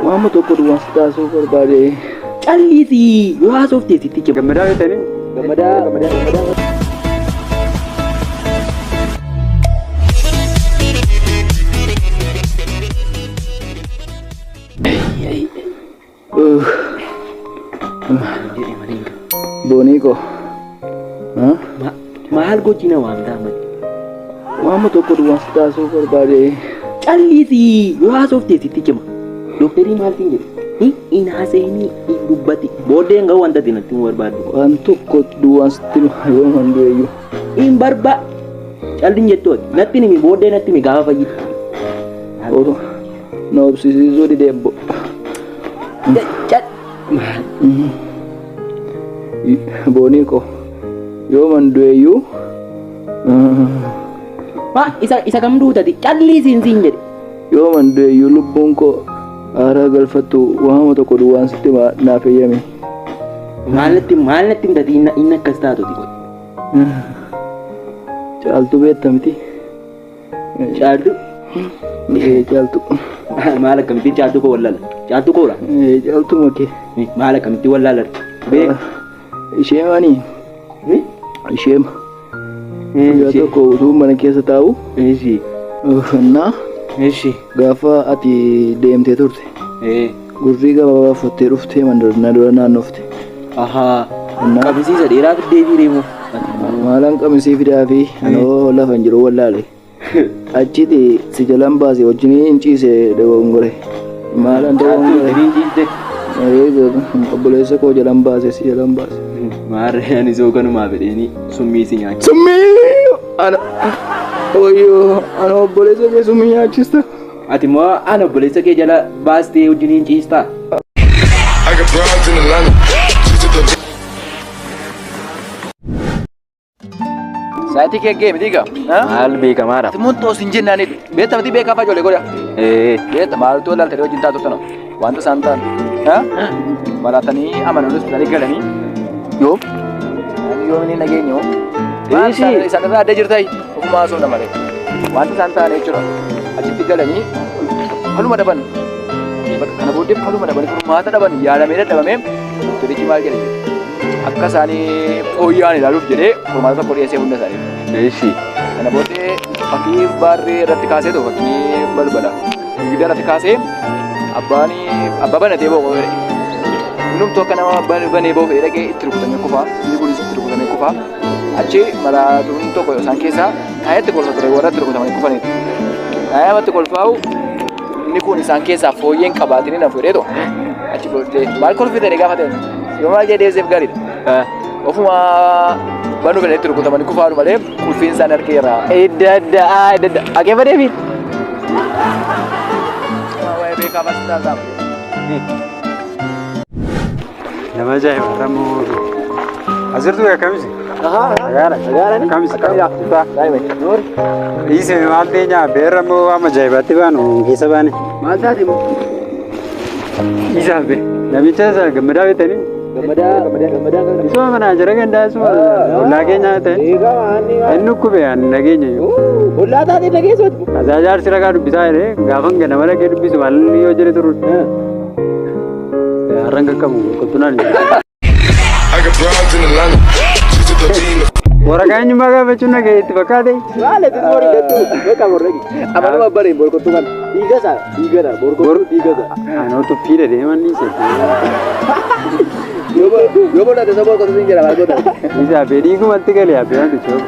Waama tokko duwwaa taasisuu barbaade. Callisi yoo haasofte sitti cima. Gammadaa beektanii? Gammadaa. Boniko. Maal gochina waamtaa mati? Waama tokko duwwaa taasisuu barbaade. Callisi yoo haasofte sitti cima. Doktarii maaltiin jedhe? In haaseenii in dubbati. Booddeen ga'u wanta dinatti hin barbaadu. Waan tokko duwwaa sitti yoo mandeeyyu. In barba. Calliin jettooti. Natti nimi booddee natti mi gaafa fayyida. Oto na obsisiisuu didebbo. Boniko. Yoo mandeeyyu. Isa kam duutati? Callisiin siin jedhe. Yoo mandeeyyu lubbuun koo aaraa galfattu waama tokko duwwaan sitti naaf eeyyame. Maalatti himtati inni akkas taatuti qoy. Caaltu beekta miti. Caaltu? Caaltu. Maal akkamitti caaltu koo wallaala? Caaltu koodha? Caaltu makee. Maal akkamitti wallaala? Beek. Isheemanii. Isheema. Guyyaa tokko utuu mana keessa taa'u. Uffannaa. Gaafa ati deemtee turte. Gurrii gabaabaa uffattee dhuftee na dura naannofte. Qabisiisa dheeraa fiddee fiiree maalaan qamisii fidaa fi anoo lafa hin jiru wallaale. Achitti si jalaan baase wajjin hin ciise dogongore. Maalaan dogongore. Obboleessa koo jalaan baase si jalaan baase. Maarree ani soo kanumaa fedheeni summii si nyaachisa. Summii! Oyyoo ana obboleessa kee summii nyaachista. Ati immoo ana obboleessa kee jala baastee wajjin hin ciistaa? Saatii kee gee miti gaa? Maal beekamaadha? Timuun toos hin jennaan beekta miti beekaa faa ijoollee godha. Beekta maaltu ilaaltee wajjin taatu tana wanta isaan ta'an. Baratanii amananii hospitaalii galanii yoom inni nageenya hoo? Isaan irraa adda jirtai ofumaa osoo nama malee wanti isaan ta'an jechuudha. Achitti galanii faluma dhaban kana booddee faluma dhaban furmaata dhaban yaadamee dadhabamee doktorichi maal jedhe akka isaanii fooyya'an ilaaluuf jedhee furmaata tokko dhiyeessee hunda isaanii. Kana booddee fakkii baarree irratti kaasee ta'u fakkii balbala giddaa irratti kaasee abbaa banatee boo'oo jedhe. Numtu akka nama banee boo'oo fedhe dhaqee itti rukutamee kufaa inni kunis itti rukutamee kufaa. Achi maraatuun tokko isaan keessaa taayetti kolfa ture warra itti rukutamanii kufaniidha. Taayamatti kolfaa'u inni kun isaan keessaa fooyyeen qabaatanii na fuudhee achi booddee maal kolfitanii gaafa ta'e yoo maal jedhee seef gaariidha. Ofuma banuu fedhanii itti rukutamanii kufaadhu malee kulfiin isaan argeera. Edda akeeffatee fi. Waa'ee beekaa fasitaa isaa. Nama ajaa'iba ramoo. Asirtuu akkamisi? Ise maal teenyaa beera moo amma ajaa'ibaatti baanu keessa baane? Maal taate moo? Isaaf be namicha isa gammadaa beektanii? Gammadaa. Isuma manaa jira gandaa isuma ollaa keenyaa ta'e. Inni ukkube ani nageenya yoo. Ollaa taatee dhageessooti. Ajaajaar sira kaa dubbisaa jedhee gaafa ganama dhaqee dubbisu maal yoo jedhe turu. Har'an qaqqabu qottunaan. Waraqaa eenyummaa gaafachuun nagahee itti fakkaate? Maaliif horii gaddu? Beekaa morregi. Amanuma baree borkottuu kan dhiigasa dhiigada borkottuu dhiigasa. Anoo tuffiidha deeman dhiise. Yoo boodate isa borkottuu hin jira maal godhate? Isaa fedhii kumatti galee habbee wanti chooba.